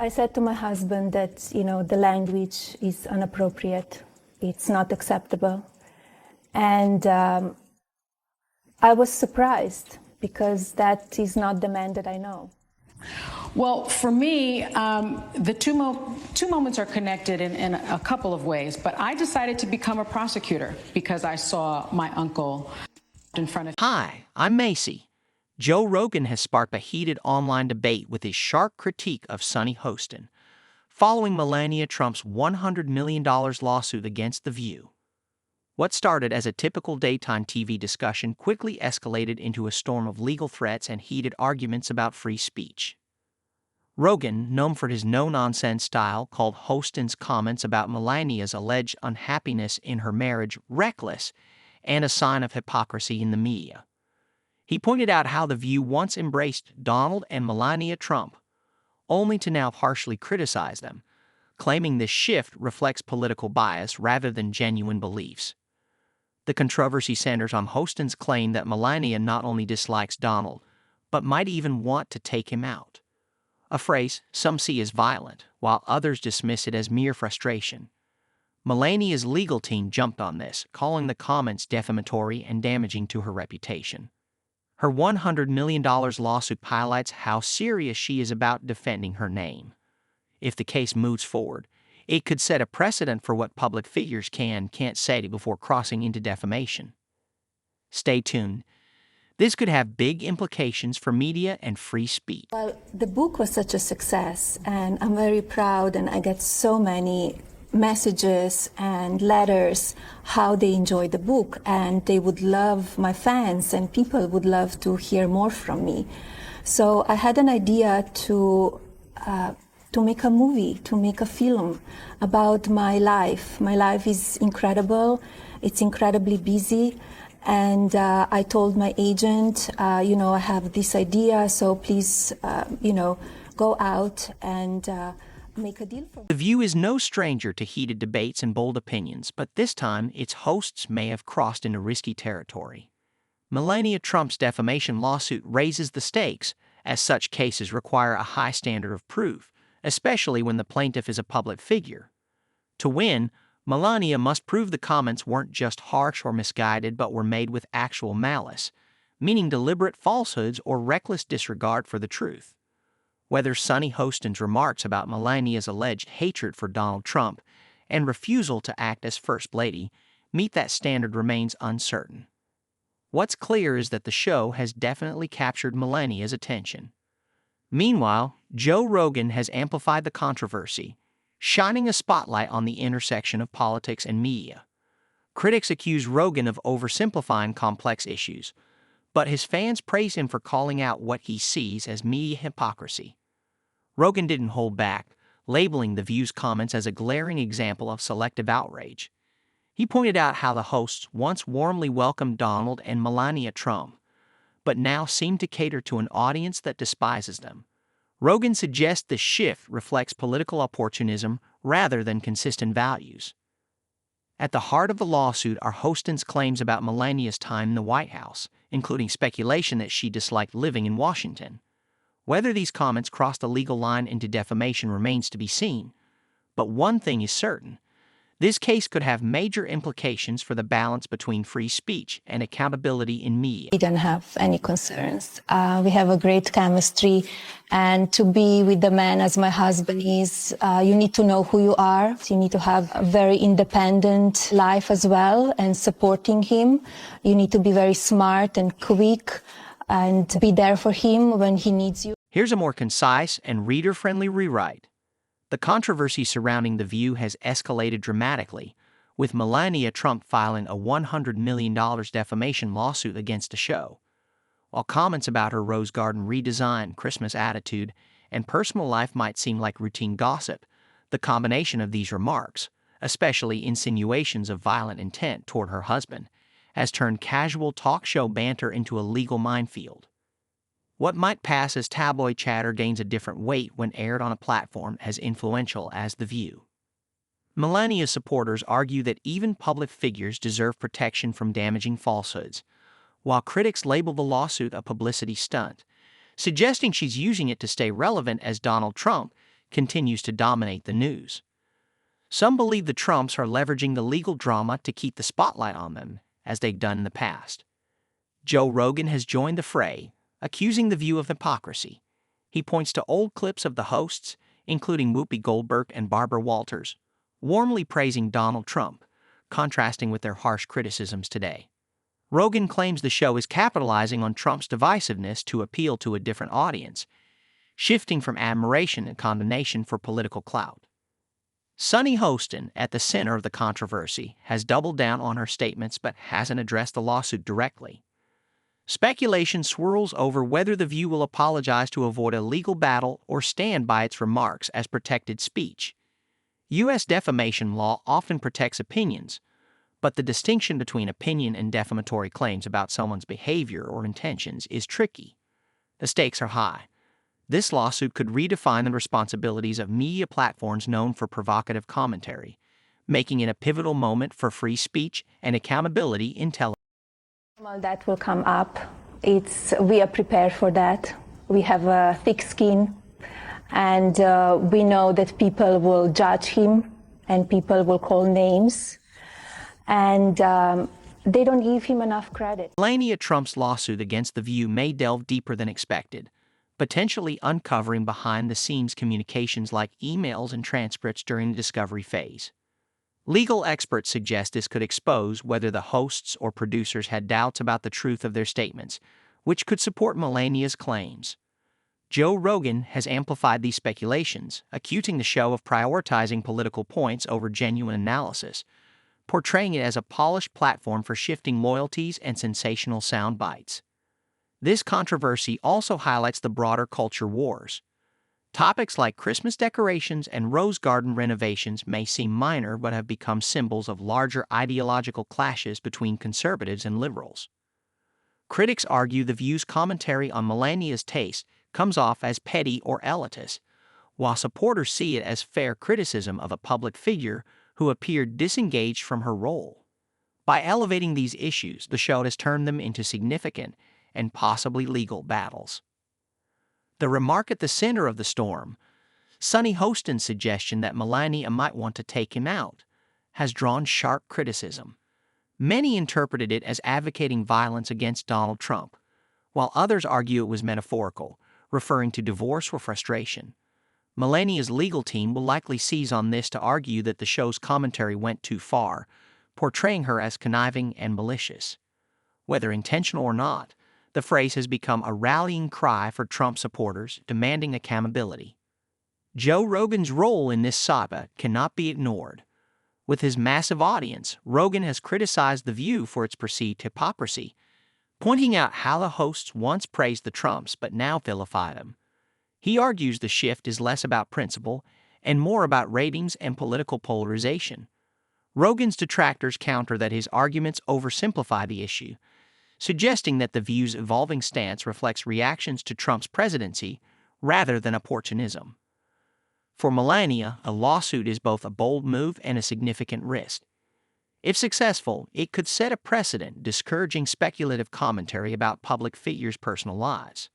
I said to my husband that, the language is inappropriate. It's not acceptable. And I was surprised because that is not the man that I know. Well, for me, the two moments are connected in a couple of ways, but I decided to become a prosecutor because I saw my uncle in front of... Hi, I'm Macy. Joe Rogan has sparked a heated online debate with his sharp critique of Sunny Hostin, following Melania Trump's $100 million lawsuit against The View. What started as a typical daytime TV discussion quickly escalated into a storm of legal threats and heated arguments about free speech. Rogan, known for his no-nonsense style, called Hostin's comments about Melania's alleged unhappiness in her marriage reckless and a sign of hypocrisy in the media. He pointed out how The View once embraced Donald and Melania Trump, only to now harshly criticize them, claiming this shift reflects political bias rather than genuine beliefs. The controversy centers on Hostin's claim that Melania not only dislikes Donald, but might even want to take him out, a phrase some see as violent, while others dismiss it as mere frustration. Melania's legal team jumped on this, calling the comments defamatory and damaging to her reputation. Her $100 million lawsuit highlights how serious she is about defending her name. If the case moves forward, it could set a precedent for what public figures can and can't say before crossing into defamation. Stay tuned. This could have big implications for media and free speech. Well, the book was such a success, and I'm very proud, and I get so many messages and letters how they enjoy the book, and they would love, my fans and people would love to hear more from me. So I had an idea to make a movie, to make a film about my life. My life is incredible. It's incredibly busy. And I told my agent, I have this idea, so please, go out and make a deal for me. The View is no stranger to heated debates and bold opinions, but this time its hosts may have crossed into risky territory. Melania Trump's defamation lawsuit raises the stakes, as such cases require a high standard of proof, especially when the plaintiff is a public figure. To win, Melania must prove the comments weren't just harsh or misguided but were made with actual malice, meaning deliberate falsehoods or reckless disregard for the truth. Whether Sunny Hostin's remarks about Melania's alleged hatred for Donald Trump and refusal to act as First Lady meet that standard remains uncertain. What's clear is that the show has definitely captured Melania's attention. Meanwhile, Joe Rogan has amplified the controversy, shining a spotlight on the intersection of politics and media. Critics accuse Rogan of oversimplifying complex issues, but his fans praise him for calling out what he sees as media hypocrisy. Rogan didn't hold back, labeling The View's comments as a glaring example of selective outrage. He pointed out how the hosts once warmly welcomed Donald and Melania Trump, but now seem to cater to an audience that despises them. Rogan suggests this shift reflects political opportunism rather than consistent values. At the heart of the lawsuit are Hostin's claims about Melania's time in the White House, including speculation that she disliked living in Washington. Whether these comments cross the legal line into defamation remains to be seen, but one thing is certain. This case could have major implications for the balance between free speech and accountability in media. We don't have any concerns. We have a great chemistry, and to be with the man as my husband is, you need to know who you are. You need to have a very independent life as well, and supporting him. You need to be very smart and quick and be there for him when he needs you. Here's a more concise and reader-friendly rewrite. The controversy surrounding The View has escalated dramatically, with Melania Trump filing a $100 million defamation lawsuit against the show. While comments about her Rose Garden redesign, Christmas attitude, and personal life might seem like routine gossip, the combination of these remarks, especially insinuations of violent intent toward her husband, has turned casual talk show banter into a legal minefield. What might pass as tabloid chatter gains a different weight when aired on a platform as influential as The View. Melania's supporters argue that even public figures deserve protection from damaging falsehoods, while critics label the lawsuit a publicity stunt, suggesting she's using it to stay relevant as Donald Trump continues to dominate the news. Some believe the Trumps are leveraging the legal drama to keep the spotlight on them, as they've done in the past. Joe Rogan has joined the fray, accusing The View of hypocrisy. He points to old clips of the hosts, including Whoopi Goldberg and Barbara Walters, warmly praising Donald Trump, contrasting with their harsh criticisms today. Rogan claims the show is capitalizing on Trump's divisiveness to appeal to a different audience, shifting from admiration and condemnation for political clout. Sunny Hostin, at the center of the controversy, has doubled down on her statements but hasn't addressed the lawsuit directly. Speculation swirls over whether The View will apologize to avoid a legal battle or stand by its remarks as protected speech. U.S. defamation law often protects opinions, but the distinction between opinion and defamatory claims about someone's behavior or intentions is tricky. The stakes are high. This lawsuit could redefine the responsibilities of media platforms known for provocative commentary, making it a pivotal moment for free speech and accountability in television. Well, that will come up. We are prepared for that. We have a thick skin, and we know that people will judge him and people will call names, and they don't give him enough credit. Melania Trump's lawsuit against The View may delve deeper than expected, potentially uncovering behind-the-scenes communications like emails and transcripts during the discovery phase. Legal experts suggest this could expose whether the hosts or producers had doubts about the truth of their statements, which could support Melania's claims. Joe Rogan has amplified these speculations, accusing the show of prioritizing political points over genuine analysis, portraying it as a polished platform for shifting loyalties and sensational sound bites. This controversy also highlights the broader culture wars. Topics like Christmas decorations and rose garden renovations may seem minor but have become symbols of larger ideological clashes between conservatives and liberals. Critics argue The View's commentary on Melania's taste comes off as petty or elitist, while supporters see it as fair criticism of a public figure who appeared disengaged from her role. By elevating these issues, the show has turned them into significant and possibly legal battles. The remark at the center of the storm, Sunny Hostin's suggestion that Melania might want to take him out, has drawn sharp criticism. Many interpreted it as advocating violence against Donald Trump, while others argue it was metaphorical, referring to divorce or frustration. Melania's legal team will likely seize on this to argue that the show's commentary went too far, portraying her as conniving and malicious. Whether intentional or not, the phrase has become a rallying cry for Trump supporters demanding accountability. Joe Rogan's role in this saga cannot be ignored. With his massive audience, Rogan has criticized The View for its perceived hypocrisy, pointing out how the hosts once praised the Trumps but now vilify them. He argues the shift is less about principle and more about ratings and political polarization. Rogan's detractors counter that his arguments oversimplify the issue, suggesting that The View's evolving stance reflects reactions to Trump's presidency rather than opportunism. For Melania, a lawsuit is both a bold move and a significant risk. If successful, it could set a precedent discouraging speculative commentary about public figures' personal lives.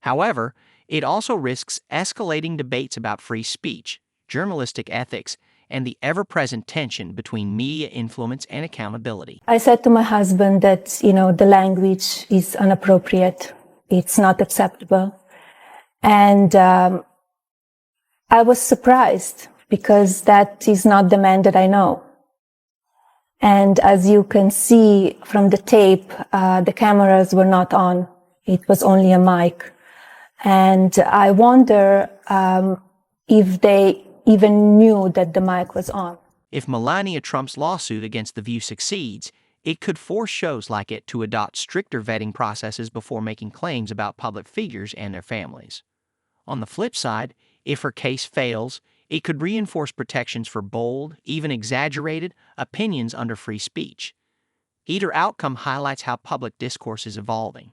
However, it also risks escalating debates about free speech, journalistic ethics, and the ever-present tension between media influence and accountability. I said to my husband that, the language is inappropriate. It's not acceptable. And I was surprised because that is not the man that I know. And as you can see from the tape, the cameras were not on. It was only a mic. And I wonder if they even knew that the mic was on. If Melania Trump's lawsuit against The View succeeds, it could force shows like it to adopt stricter vetting processes before making claims about public figures and their families. On the flip side, if her case fails, it could reinforce protections for bold, even exaggerated, opinions under free speech. Either outcome highlights how public discourse is evolving.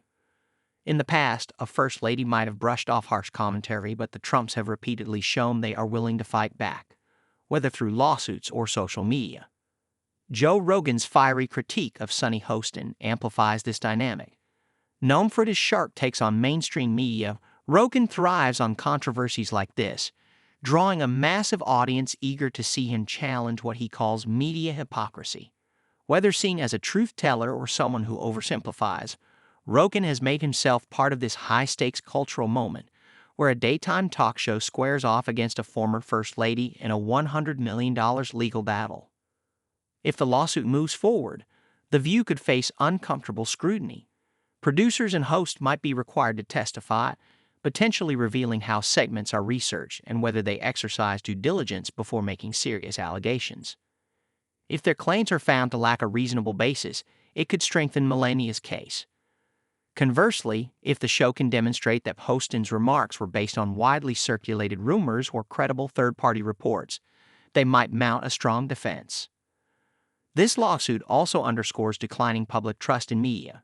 In the past, a first lady might have brushed off harsh commentary, but the Trumps have repeatedly shown they are willing to fight back, whether through lawsuits or social media. Joe Rogan's fiery critique of Sunny Hostin amplifies this dynamic. Known for his sharp takes on mainstream media, Rogan thrives on controversies like this, drawing a massive audience eager to see him challenge what he calls media hypocrisy. Whether seen as a truth teller or someone who oversimplifies, Rogan has made himself part of this high-stakes cultural moment where a daytime talk show squares off against a former First Lady in a $100 million legal battle. If the lawsuit moves forward, The View could face uncomfortable scrutiny. Producers and hosts might be required to testify, potentially revealing how segments are researched and whether they exercise due diligence before making serious allegations. If their claims are found to lack a reasonable basis, it could strengthen Melania's case. Conversely, if the show can demonstrate that Hostin's remarks were based on widely circulated rumors or credible third-party reports, they might mount a strong defense. This lawsuit also underscores declining public trust in media.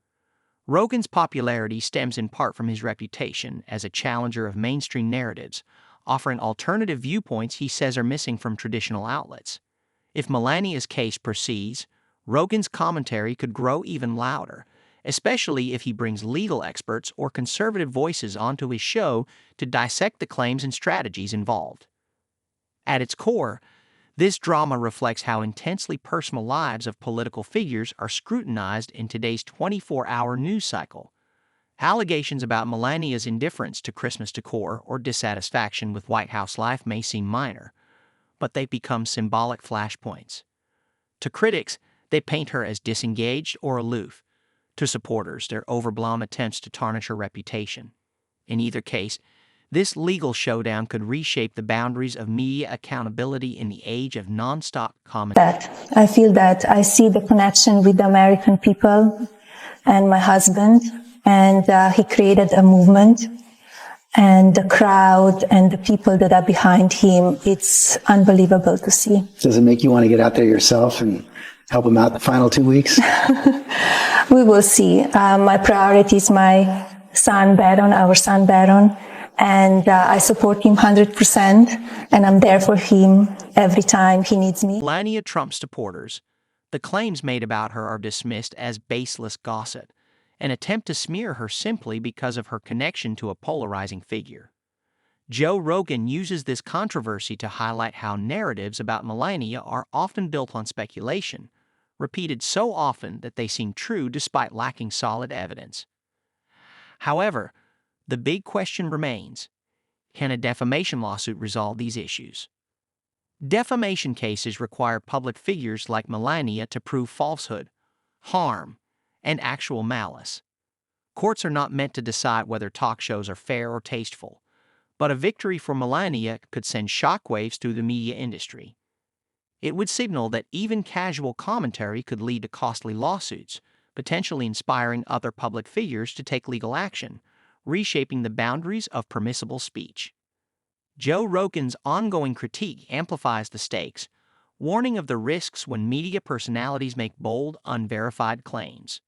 Rogan's popularity stems in part from his reputation as a challenger of mainstream narratives, offering alternative viewpoints he says are missing from traditional outlets. If Melania's case proceeds, Rogan's commentary could grow even louder, especially if he brings legal experts or conservative voices onto his show to dissect the claims and strategies involved. At its core, this drama reflects how intensely personal lives of political figures are scrutinized in today's 24-hour news cycle. Allegations about Melania's indifference to Christmas decor or dissatisfaction with White House life may seem minor, but they become symbolic flashpoints. To critics, they paint her as disengaged or aloof. To supporters, they're overblown attempts to tarnish her reputation. In either case, this legal showdown could reshape the boundaries of media accountability in the age of nonstop commentary. I feel that I see the connection with the American people and my husband, and he created a movement, and the crowd and the people that are behind him, it's unbelievable to see. Does it make you want to get out there yourself and help him out the final 2 weeks? We will see. My priority is my son, Baron, our son, Baron. And I support him 100%, and I'm there for him every time he needs me. Melania Trump supporters, the claims made about her are dismissed as baseless gossip, an attempt to smear her simply because of her connection to a polarizing figure. Joe Rogan uses this controversy to highlight how narratives about Melania are often built on speculation, repeated so often that they seem true despite lacking solid evidence. However, the big question remains: can a defamation lawsuit resolve these issues? Defamation cases require public figures like Melania to prove falsehood, harm, and actual malice. Courts are not meant to decide whether talk shows are fair or tasteful, but a victory for Melania could send shockwaves through the media industry. It would signal that even casual commentary could lead to costly lawsuits, potentially inspiring other public figures to take legal action, reshaping the boundaries of permissible speech. Joe Rogan's ongoing critique amplifies the stakes, warning of the risks when media personalities make bold, unverified claims.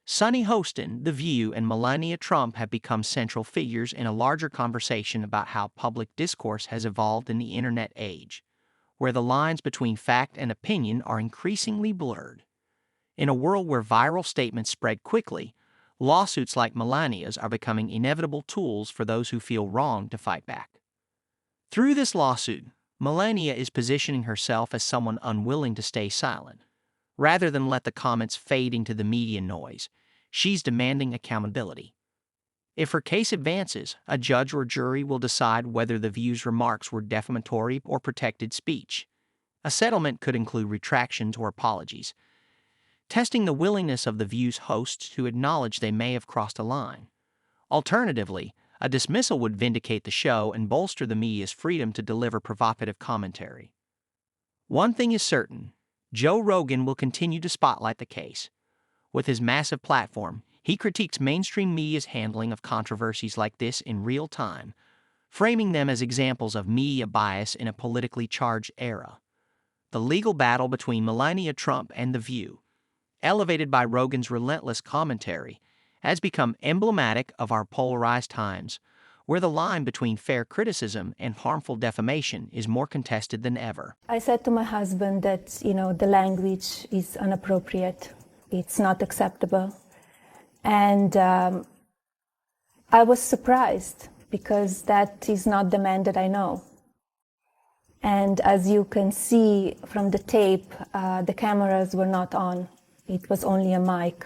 Sunny Hostin, The View, and Melania Trump have become central figures in a larger conversation about how public discourse has evolved in the internet age, where the lines between fact and opinion are increasingly blurred. In a world where viral statements spread quickly, lawsuits like Melania's are becoming inevitable tools for those who feel wronged to fight back. Through this lawsuit, Melania is positioning herself as someone unwilling to stay silent. Rather than let the comments fade into the media noise, she's demanding accountability. If her case advances, a judge or jury will decide whether The View's remarks were defamatory or protected speech. A settlement could include retractions or apologies, testing the willingness of The View's hosts to acknowledge they may have crossed a line. Alternatively, a dismissal would vindicate the show and bolster the media's freedom to deliver provocative commentary. One thing is certain: Joe Rogan will continue to spotlight the case. With his massive platform, he critiques mainstream media's handling of controversies like this in real time, framing them as examples of media bias in a politically charged era. The legal battle between Melania Trump and The View, elevated by Rogan's relentless commentary, has become emblematic of our polarized times, where the line between fair criticism and harmful defamation is more contested than ever. I said to my husband that, the language is inappropriate. It's not acceptable. And I was surprised because that is not the man that I know. And as you can see from the tape, the cameras were not on. It was only a mic.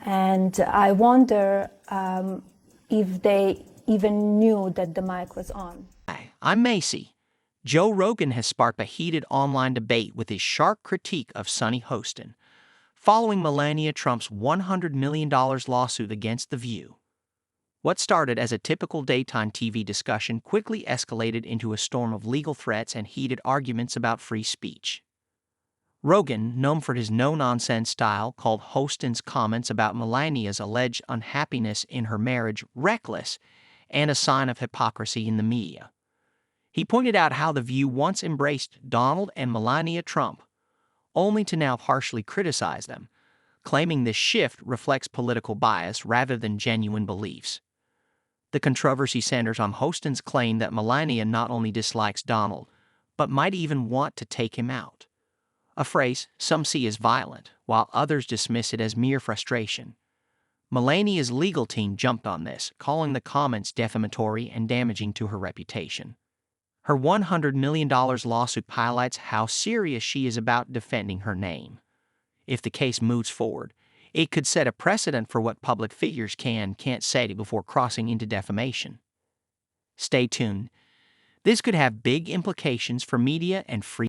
And I wonder if they even knew that the mic was on. Hi, I'm Macy. Joe Rogan has sparked a heated online debate with his sharp critique of Sunny Hostin, following Melania Trump's $100 million lawsuit against The View. What started as a typical daytime TV discussion quickly escalated into a storm of legal threats and heated arguments about free speech. Rogan, known for his no-nonsense style, called Hostin's comments about Melania's alleged unhappiness in her marriage reckless and a sign of hypocrisy in the media. He pointed out how The View once embraced Donald and Melania Trump, only to now harshly criticize them, claiming this shift reflects political bias rather than genuine beliefs. The controversy centers on Hostin's claim that Melania not only dislikes Donald, but might even want to take him out, a phrase some see as violent, while others dismiss it as mere frustration. Melania's legal team jumped on this, calling the comments defamatory and damaging to her reputation. Her $100 million lawsuit highlights how serious she is about defending her name. If the case moves forward, it could set a precedent for what public figures can't say before crossing into defamation. Stay tuned. This could have big implications for media and free